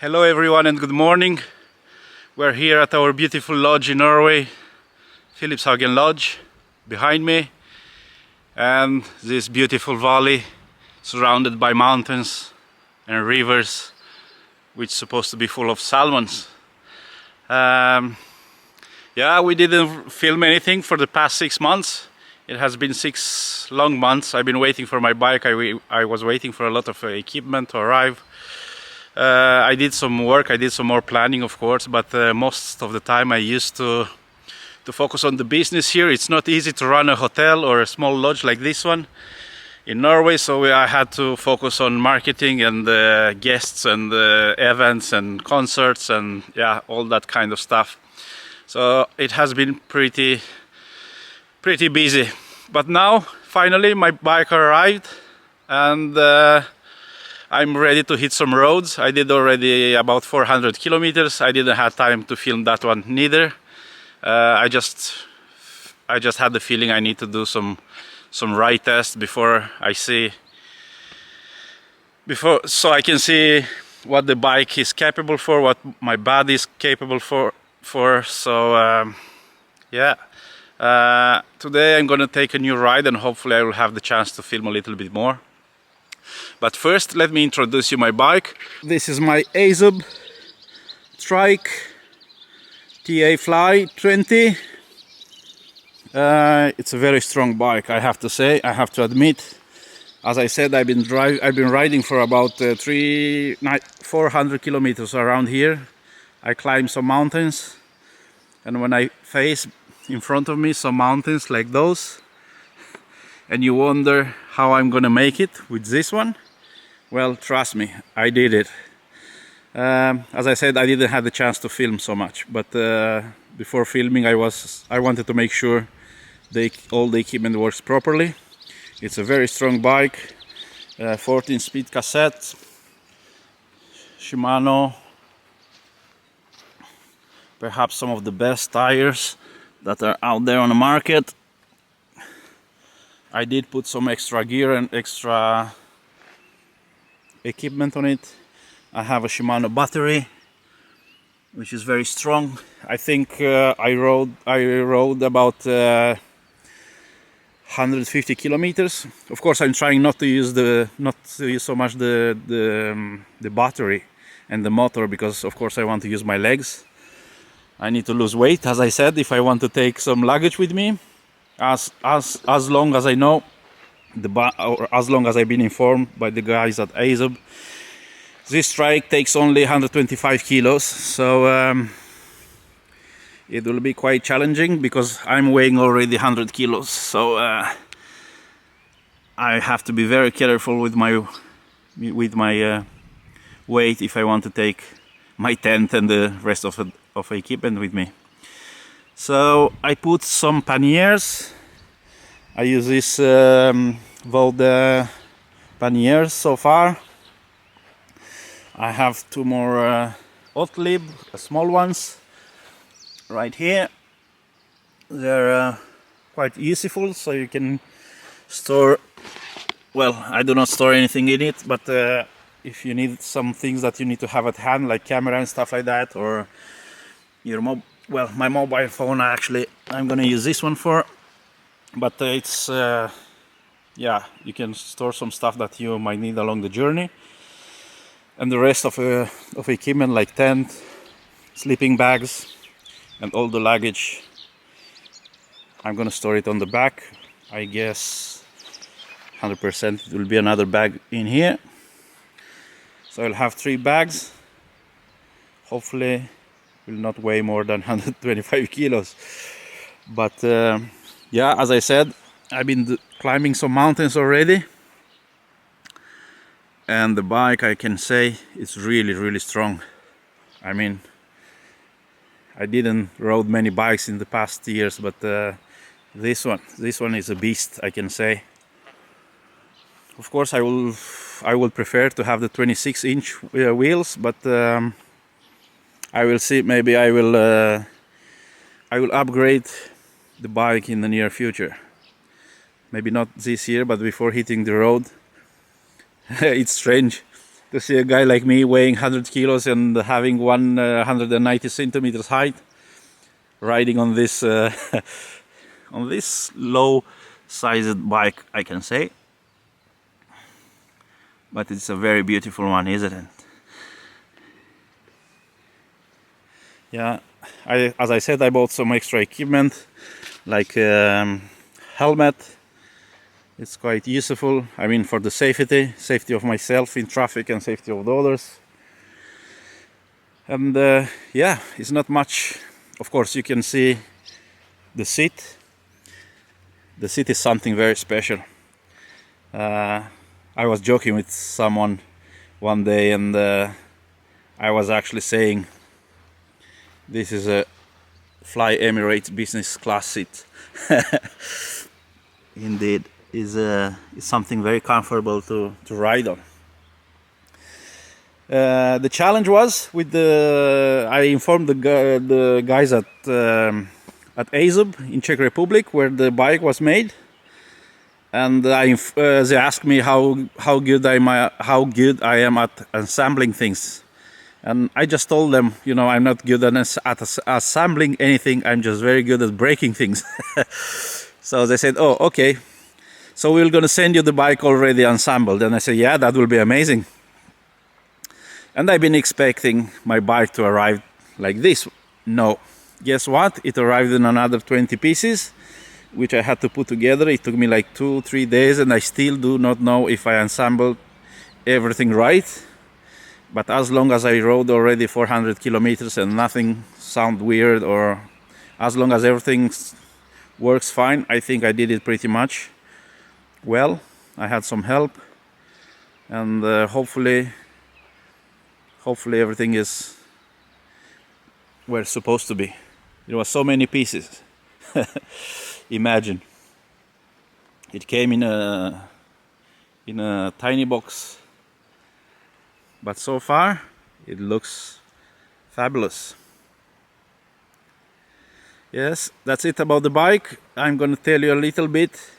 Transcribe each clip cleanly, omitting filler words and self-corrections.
Hello everyone and good morning. We're here at our beautiful lodge in Norway, Philipshagen Lodge, behind me, and this beautiful valley surrounded by mountains and rivers which is supposed to be full of salmons. Yeah, we didn't film anything for the past 6 months. It has been 6 long months. I've been waiting for my bike. I was waiting for a lot of equipment to arrive. I did some work, I did some more planning of course, but most of the time I used to focus on the business here. It's not easy to run a hotel or a small lodge like this one in Norway, so I had to focus on marketing and guests and events and concerts and yeah, all that kind of stuff. So it has been pretty busy. But now finally my bike arrived and I'm ready to hit some roads. I did already about 400 kilometers. I didn't have time to film that one neither. I just had the feeling I need to do some ride tests so I can see what the bike is capable for, what my body is capable for. So yeah, today I'm gonna take a new ride and hopefully I will have the chance to film a little bit more. But first, let me introduce you my bike. This is my Azub Trike Ti-fly 20. It's a very strong bike, I have to say. I have to admit. As I said, I've been riding for about 400 kilometers around here. I climbed some mountains, and when I face in front of me some mountains like those, and you wonder how I'm gonna make it with this one, well, trust me, I did it. As I said, I didn't have the chance to film so much, but before filming I wanted to make sure all the equipment works properly. It's a very strong bike, 14-speed cassette, Shimano, perhaps some of the best tires that are out there on the market. I did put some extra gear and extra equipment on it. I have a Shimano battery, which is very strong. I think I rode about 150 kilometers. Of course, I'm trying not to use so much the battery and the motor, because of course I want to use my legs. I need to lose weight, as I said, if I want to take some luggage with me. As long as I know, or as long as I've been informed by the guys at Azub, this trike takes only 125 kilos, so it will be quite challenging because I'm weighing already 100 kilos. So I have to be very careful with my weight if I want to take my tent and the rest of equipment with me. So I put some panniers. I use this Volde panniers so far. I have 2 more Otlib, small ones, right here. They're quite useful, so you can store, well, I do not store anything in it, but if you need some things that you need to have at hand, like camera and stuff like that, or your my mobile phone, I'm gonna use this one for, but it's yeah, you can store some stuff that you might need along the journey, and the rest of equipment like tent, sleeping bags, and all the luggage, I'm gonna store it on the back. I guess 100% it will be another bag in here, so I'll have 3 bags. Hopefully will not weigh more than 125 kilos. But yeah, as I said, I've been climbing some mountains already, and the bike, I can say, it's really strong. I mean, I didn't rode many bikes in the past years, but this one is a beast, I can say. Of course, I will prefer to have the 26-inch wheels, but I will see. Maybe I will upgrade the bike in the near future. Maybe not this year, but before hitting the road. It's strange. to see a guy like me weighing 100 kilos and having 190 centimeters height riding on this on this low-sized bike, I can say. But it's a very beautiful one, isn't it? Yeah, as I said, I bought some extra equipment like helmet. It's quite useful, I mean, for the safety of myself in traffic and safety of the others. And yeah, it's not much. Of course, you can see the seat. The seat is something very special. I was joking with someone one day, and I was actually saying this is a Fly Emirates business class seat. Indeed, is something very comfortable to ride on. The challenge was with I informed the guys at Azub in Czech Republic, where the bike was made, and they asked me how good I am at assembling things, and I just told them, you know, I'm not good at assembling anything. I'm just very good at breaking things. So they said, "Oh, okay. So we're gonna send you the bike already assembled." And I said, "Yeah, that will be amazing." And I've been expecting my bike to arrive like this. No, guess what? It arrived in another 20 pieces, which I had to put together. It took me like 2-3 days, and I still do not know if I assembled everything right. But as long as I rode already 400 kilometers and nothing sound weird, or as long as everything works fine, I think I did it pretty much well. I had some help, and hopefully everything is where it's supposed to be. There were so many pieces. Imagine, it came in a tiny box, but so far it looks fabulous. Yes, that's it about the bike. I'm gonna tell you a little bit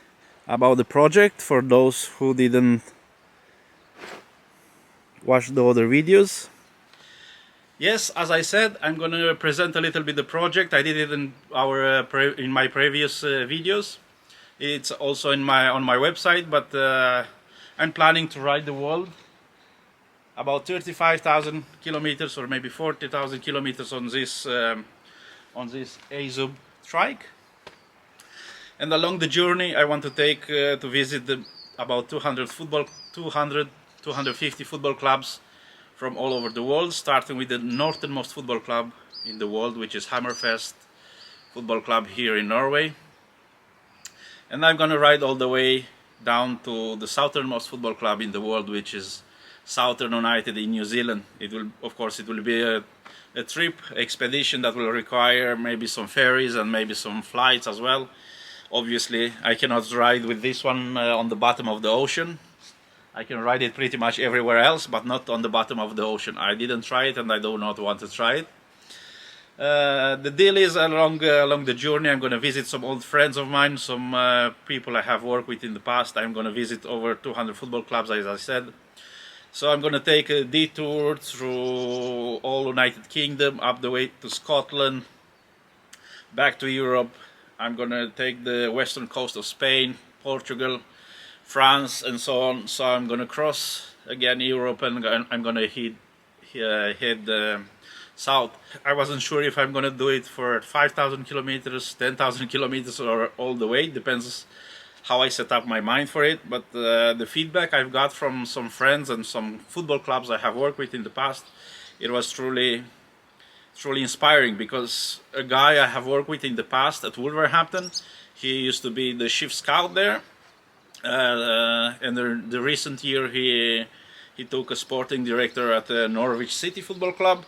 about the project for those who didn't watch the other videos. Yes, as I said, I'm gonna present a little bit the project. I did it in my previous videos. It's also on my website, but I'm planning to ride the world about 35,000 kilometers or maybe 40,000 kilometers on this Azub trike. And along the journey, I want to take to visit about 250 football clubs from all over the world, starting with the northernmost football club in the world, which is Hammerfest Football Club here in Norway. And I'm gonna ride all the way down to the southernmost football club in the world, which is Southern United in New Zealand. It will, of course, it will be a trip expedition that will require maybe some ferries and maybe some flights as well. Obviously, I cannot ride with this one on the bottom of the ocean. I can ride it pretty much everywhere else, but not on the bottom of the ocean. I didn't try it, and I do not want to try it. The deal is along the journey, I'm going to visit some old friends of mine, some people I have worked with in the past. I'm going to visit over 200 football clubs, as I said. So I'm going to take a detour through all United Kingdom, up the way to Scotland, back to Europe. I'm going to take the western coast of Spain, Portugal, France, and so on. So I'm going to cross again Europe, and I'm going to head south. I wasn't sure if I'm going to do it for 5,000 kilometers, 10,000 kilometers, or all the way. Depends how I set up my mind for it. But the feedback I've got from some friends and some football clubs I have worked with in the past, it was truly inspiring, because a guy I have worked with in the past at Wolverhampton, he used to be the chief scout there. And the recent year he took a sporting director at the Norwich City Football Club,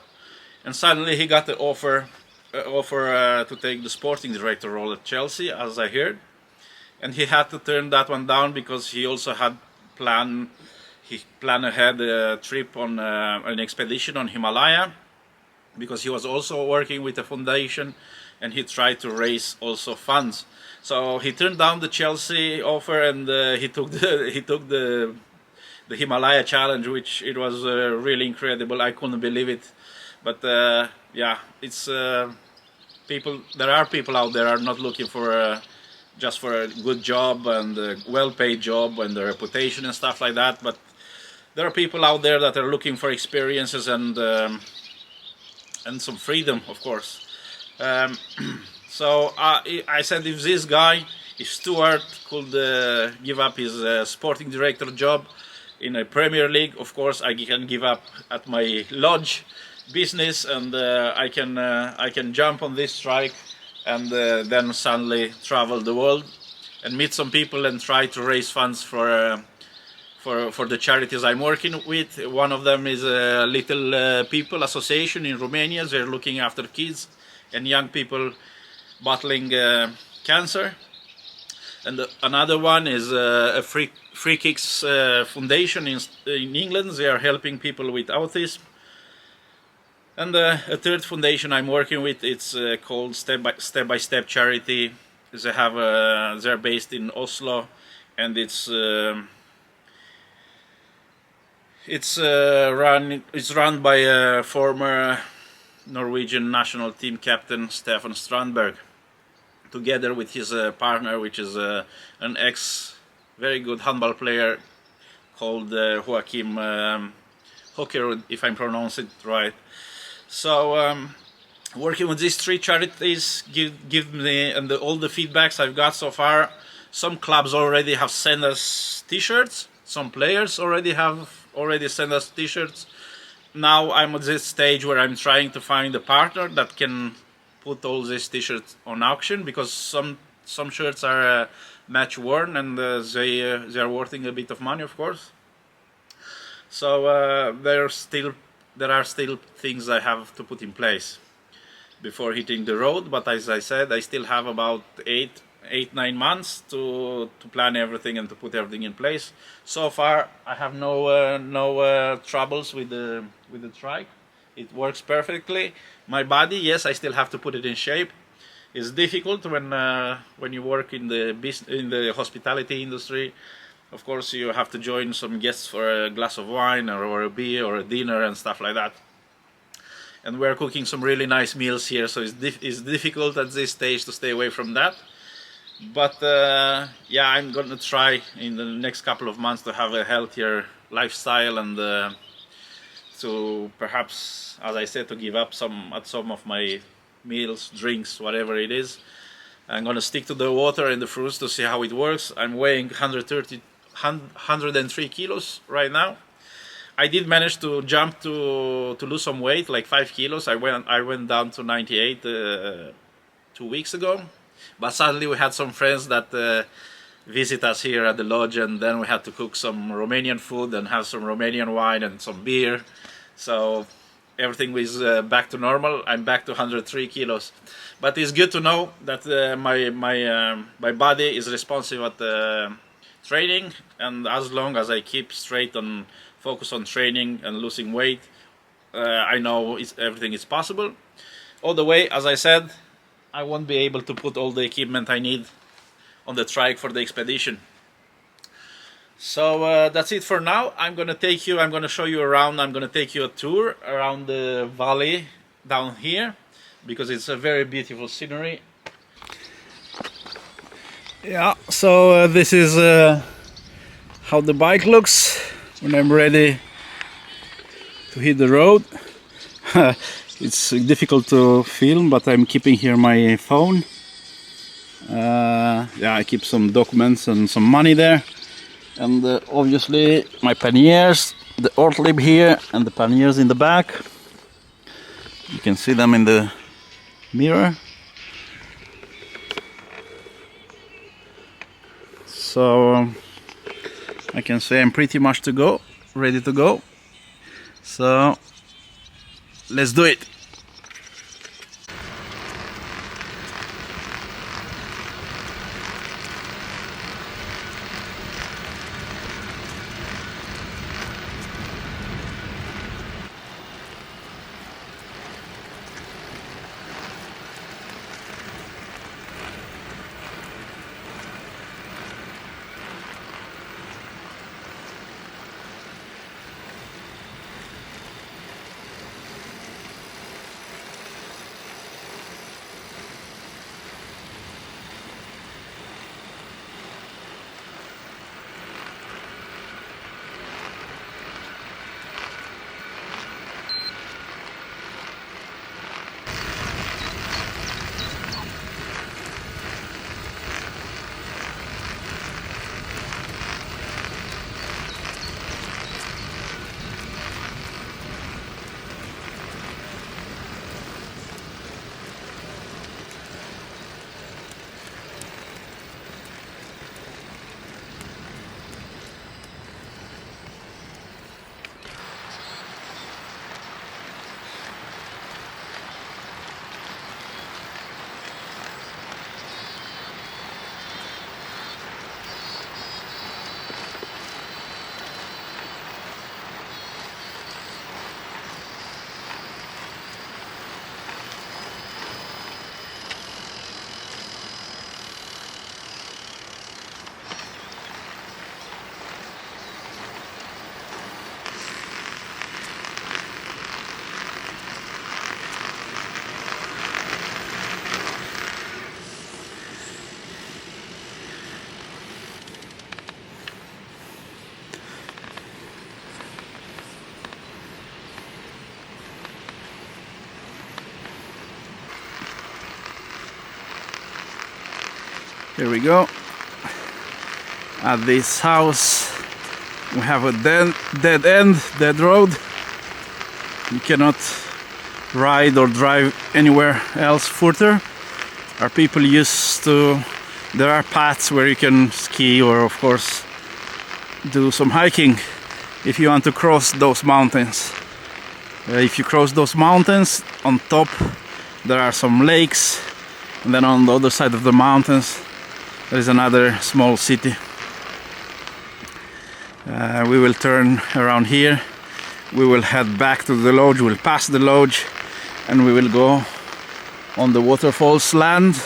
and suddenly he got the offer to take the sporting director role at Chelsea, as I heard, and he had to turn that one down because he also had planned ahead a trip on an expedition on Himalaya, because he was also working with a foundation, and he tried to raise also funds. So he turned down the Chelsea offer, and he took the the Himalaya challenge, which it was really incredible. I couldn't believe it. But yeah, it's people. There are people out there are not looking for just for a good job and a well-paid job and the reputation and stuff like that. But there are people out there that are looking for experiences and some freedom, of course. So I said, if this guy, if Stuart could give up his sporting director job in a Premier League, of course I can give up at my lodge business, and I can jump on this trike and then suddenly travel the world and meet some people and try to raise funds for the charities I'm working with. One of them is a Little People Association in Romania. They're looking after kids and young people battling cancer. And another one is a Free Kicks Foundation in England. They are helping people with autism. And a third foundation I'm working with, it's called Step by Step Charity. They're based in Oslo, and it's run by a former Norwegian national team captain, Stefan Strandberg, together with his partner, which is an very good handball player called Joachim Hocker, if I pronounce it right. So working with these three charities give me, and all the feedbacks I've got so far, some clubs already have sent us t-shirts, some players already sent us t-shirts. Now I'm at this stage where I'm trying to find a partner that can put all these t-shirts on auction, because some shirts are match worn, and they are worth a bit of money, of course. So there are still things I have to put in place before hitting the road. But as I said, I still have about 8-9 months to plan everything and to put everything in place. So far I have no troubles with the trike. It works perfectly. My body, yes, I still have to put it in shape. It's difficult when you work in the hospitality industry. Of course, you have to join some guests for a glass of wine or a beer or a dinner and stuff like that. And we're cooking some really nice meals here, so it's difficult at this stage to stay away from that. But yeah, I'm gonna try in the next couple of months to have a healthier lifestyle, and to perhaps, as I said, to give up some of my meals, drinks, whatever it is. I'm gonna stick to the water and the fruits to see how it works. I'm weighing 103 kilos right now. I did manage to jump to lose some weight, like 5 kilos. I went down to 98 2 weeks ago. But suddenly we had some friends that visit us here at the lodge, and then we had to cook some Romanian food and have some Romanian wine and some beer. So everything was back to normal. I'm back to 103 kilos. But it's good to know that my body is responsive at training, and as long as I keep straight on focus on training and losing weight, I know everything is possible. All the way, as I said, I won't be able to put all the equipment I need on the trike for the expedition. So that's it for now. I'm gonna show you around. I'm gonna take you a tour around the valley down here, because it's a very beautiful scenery. Yeah, so this is how the bike looks when I'm ready to hit the road. It's difficult to film, but I'm keeping here my phone. Yeah, I keep some documents and some money there, and obviously my panniers, the ortlib here and the panniers in the back. You can see them in the mirror. So I can say I'm pretty much ready to go. So let's do it. Here we go. At this house we have a dead end, dead road. You cannot ride or drive anywhere else further. Our people used to, there are paths where you can ski or of course do some hiking if you want to cross those mountains. If you cross those mountains, on top there are some lakes, and then on the other side of the mountains there is another small city. We will turn around here. We will head back to the lodge. We'll pass the lodge and we will go on the waterfalls land,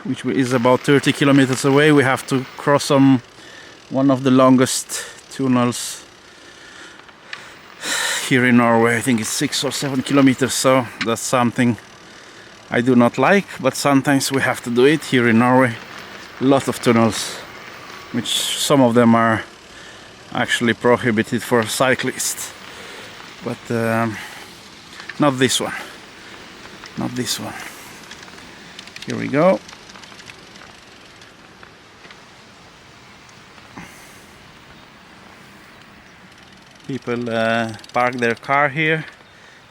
which is about 30 kilometers away. We have to cross one of the longest tunnels here in Norway. I think it's 6 or 7 kilometers, so that's something I do not like, but sometimes we have to do it here in Norway. A lot of tunnels, which some of them are actually prohibited for cyclists, but not this one. Not this one. Here we go. People park their car here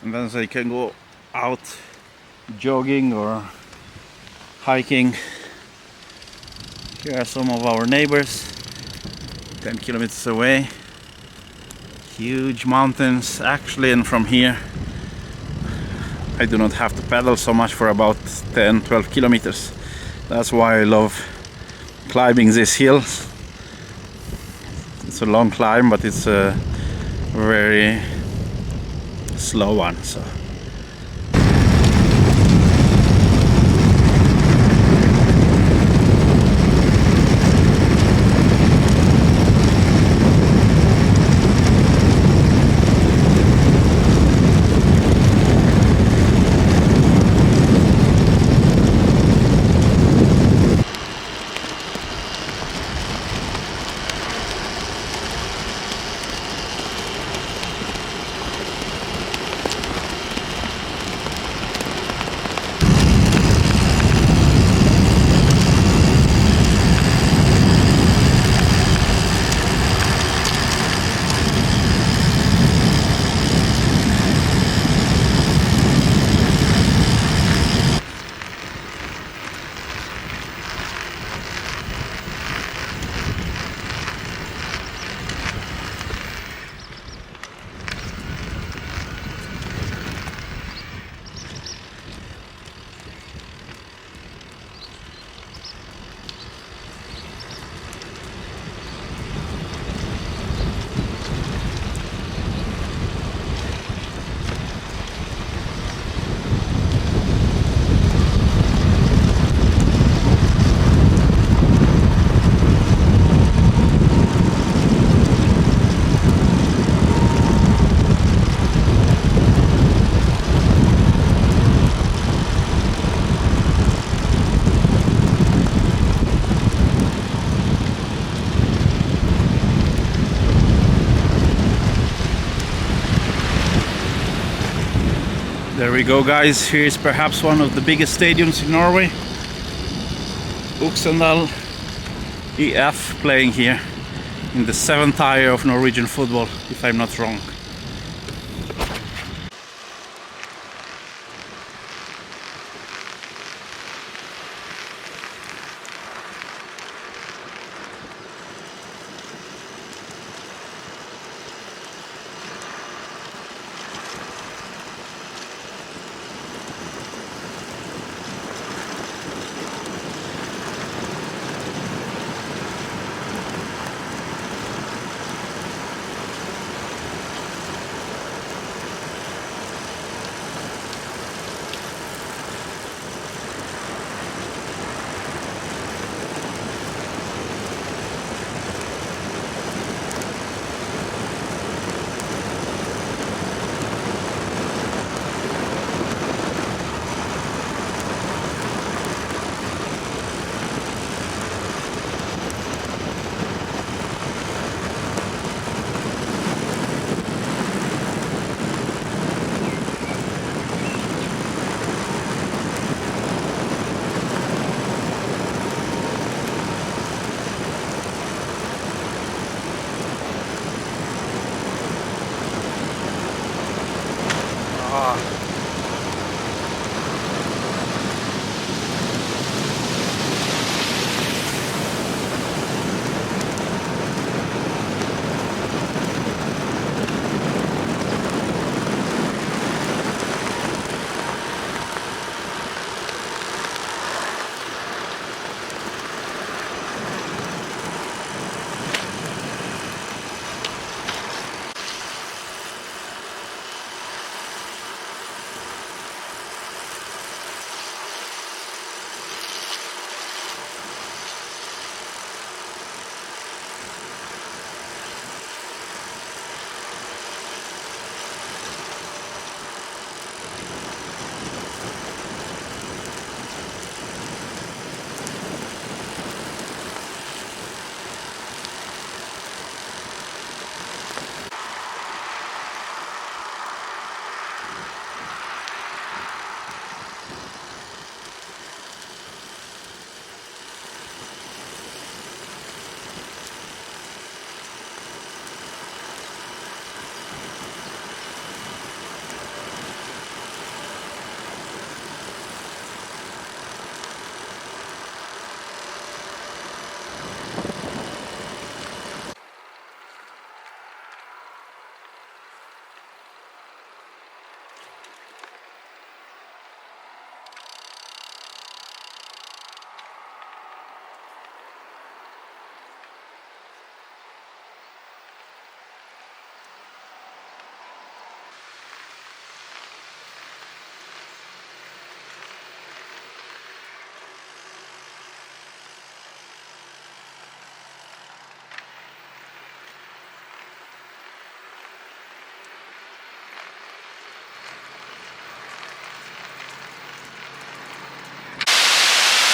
and then they can go out jogging or hiking. Here are some of our neighbors 10 kilometers away. Huge mountains actually, and from here I do not have to pedal so much for about 10-12 kilometers. That's why I love climbing these hills. It's a long climb, but it's a very slow one. So there we go, guys. Here is perhaps one of the biggest stadiums in Norway. Oksendal EF playing here in the 7th tier of Norwegian football, if I'm not wrong. Ah.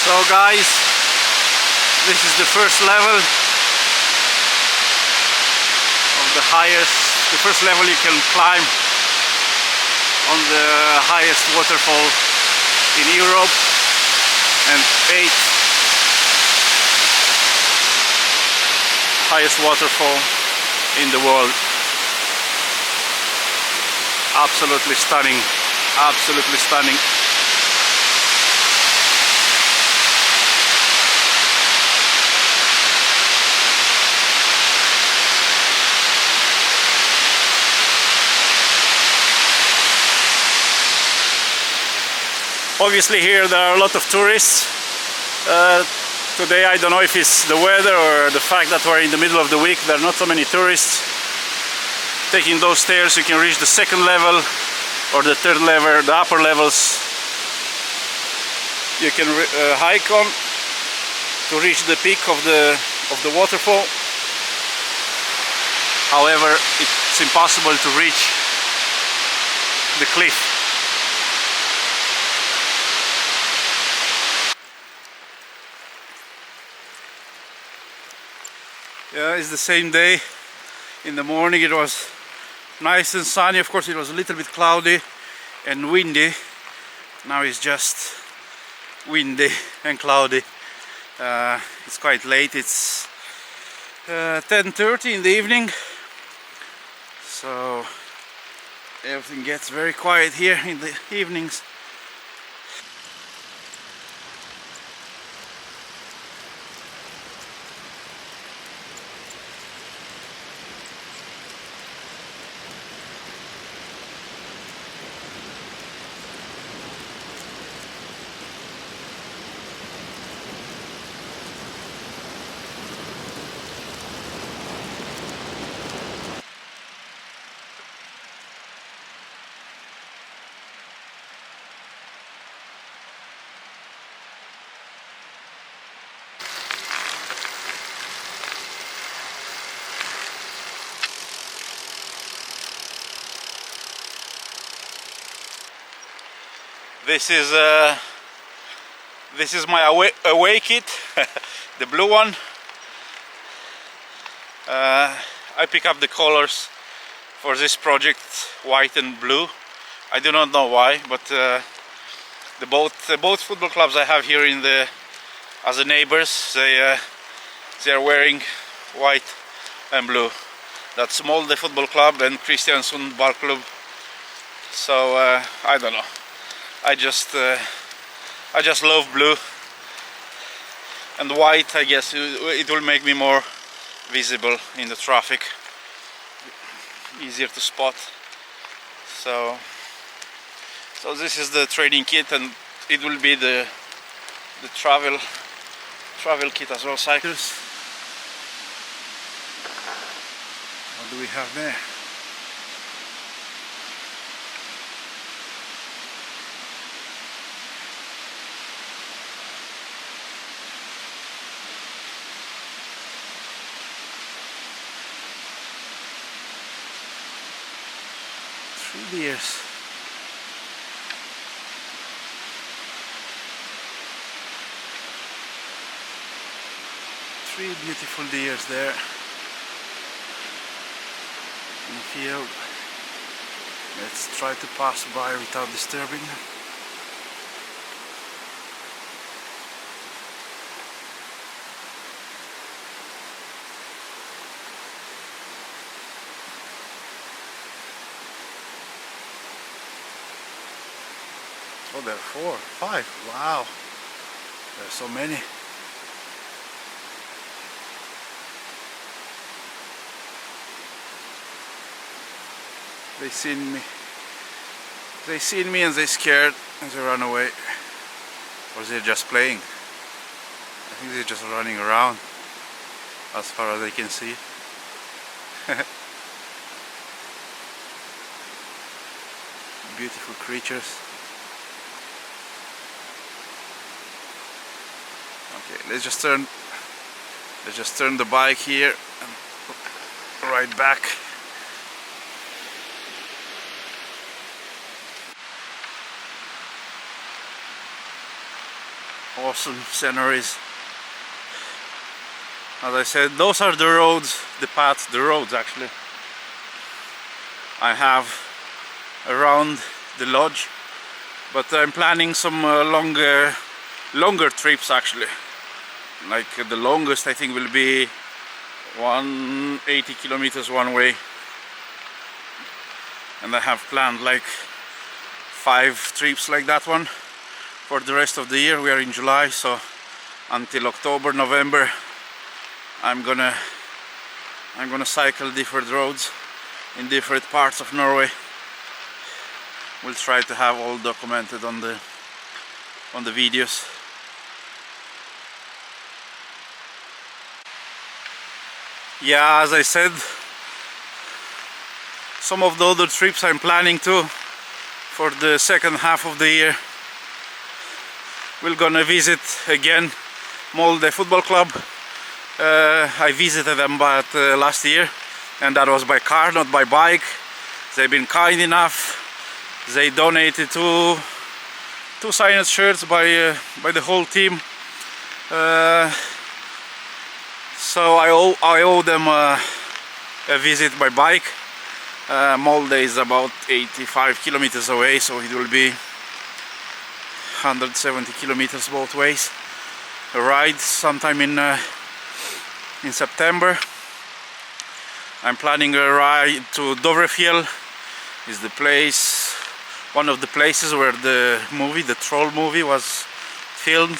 So guys, this is the first level of the first level you can climb on the highest waterfall in Europe, and 8th highest waterfall in the world. Absolutely stunning, absolutely stunning. Obviously here there are a lot of tourists. Today I don't know if it's the weather or the fact that we're in the middle of the week, there are not so many tourists. Taking those stairs you can reach the second level or the third level, the upper levels. You can hike on to reach the peak of the waterfall. However, it's impossible to reach the cliff. Yeah, it's the same day. In the morning it was nice and sunny. Of course it was a little bit cloudy and windy. Now it's just windy and cloudy. It's quite late. It's 10:30 in the evening. So everything gets very quiet here in the evenings. This is my away kit, the blue one. I pick up the colors for this project, white and blue. I do not know why, but both football clubs I have here as the neighbors, they are wearing white and blue. That's Molde Football Club and Kristiansund Ball Club. So I don't know. I just love blue and white. I guess it will make me more visible in the traffic, easier to spot. So this is the training kit, and it will be the travel kit as well. Cycles. What do we have there? Three deers. Three beautiful deers there in the field. Let's try to pass by without disturbing them. Oh, there are 4, 5. Wow, there's so many. They seen me and they scared and they run away. Or they're just playing. I think they're just running around as far as I can see. Beautiful creatures. Okay, let's just turn the bike here and ride back. Awesome sceneries. As I said, those are the roads, the paths, the roads actually I have around the lodge, but I'm planning some longer trips actually. Like the longest I think will be 180 kilometers one way, and I have planned like 5 trips like that one for the rest of the year. We are in July, so until October, November I'm gonna cycle different roads in different parts of Norway. We'll try to have all documented on the videos. Yeah, as I said, some of the other trips I'm planning to for the second half of the year. We're gonna visit again Molde Football Club. I visited them last year, and that was by car, not by bike. They've been kind enough. They donated two signed shirts by the whole team. So I owe them a visit by bike. Molde is about 85 kilometers away, so it will be 170 kilometers both ways. A ride sometime in September. I'm planning a ride to Dovrefjell. Is the place, one of the places where the Troll movie was filmed.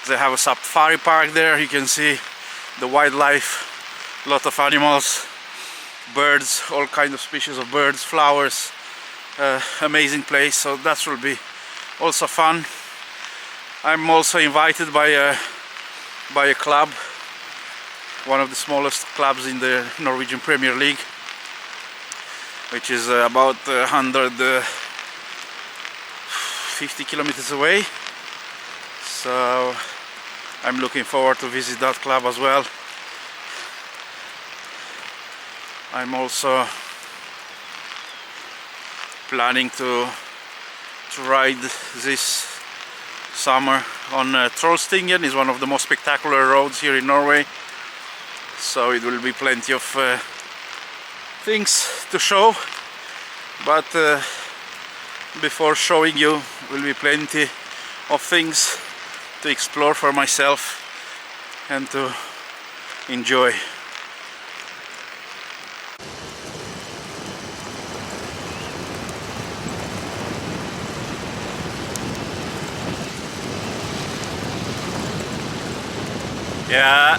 They have a safari park there. You can see the wildlife, a lot of animals, birds, all kinds of species of birds, flowers. Amazing place, so that will be also fun. I'm also invited by a club, one of the smallest clubs in the Norwegian Premier League, which is about 150 kilometers away. So I'm looking forward to visit that club as well. I'm also planning to ride this summer on Trollstingen. Is one of the most spectacular roads here in Norway, so it will be plenty of things to show, but before showing you will be plenty of things to explore for myself and to enjoy. Yeah,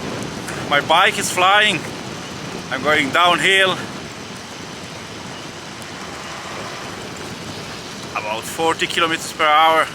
my bike is flying. I'm going downhill about 40 kilometers per hour.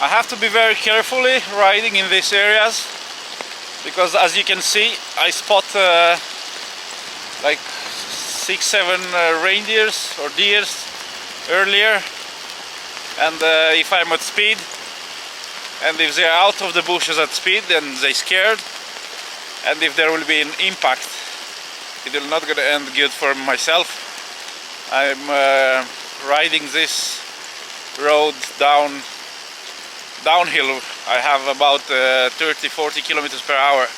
I have to be very carefully riding in these areas because, as you can see, I spot like 6-7 reindeers or deers earlier, and if I'm at speed and if they're out of the bushes at speed, then they're scared, and if there will be an impact, it will not gonna end good for myself. I'm riding this road downhill. I have about 30-40 kilometers per hour.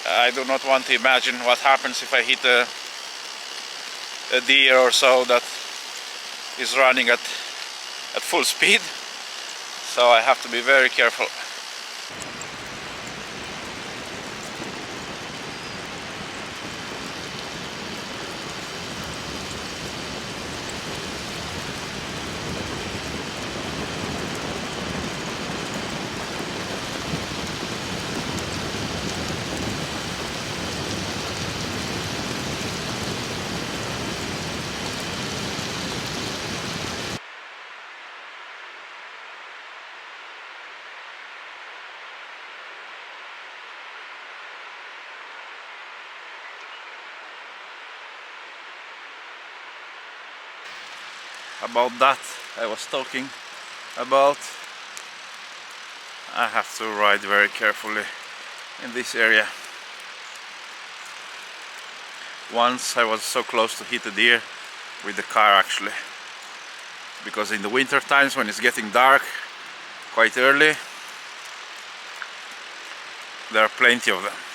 I do not want to imagine what happens if I hit a deer or so that is running at full speed. So I have to be very careful. About that I was talking about. I have to ride very carefully in this area. Once I was so close to hit a deer with the car, actually, because in the winter times when it's getting dark quite early, there are plenty of them.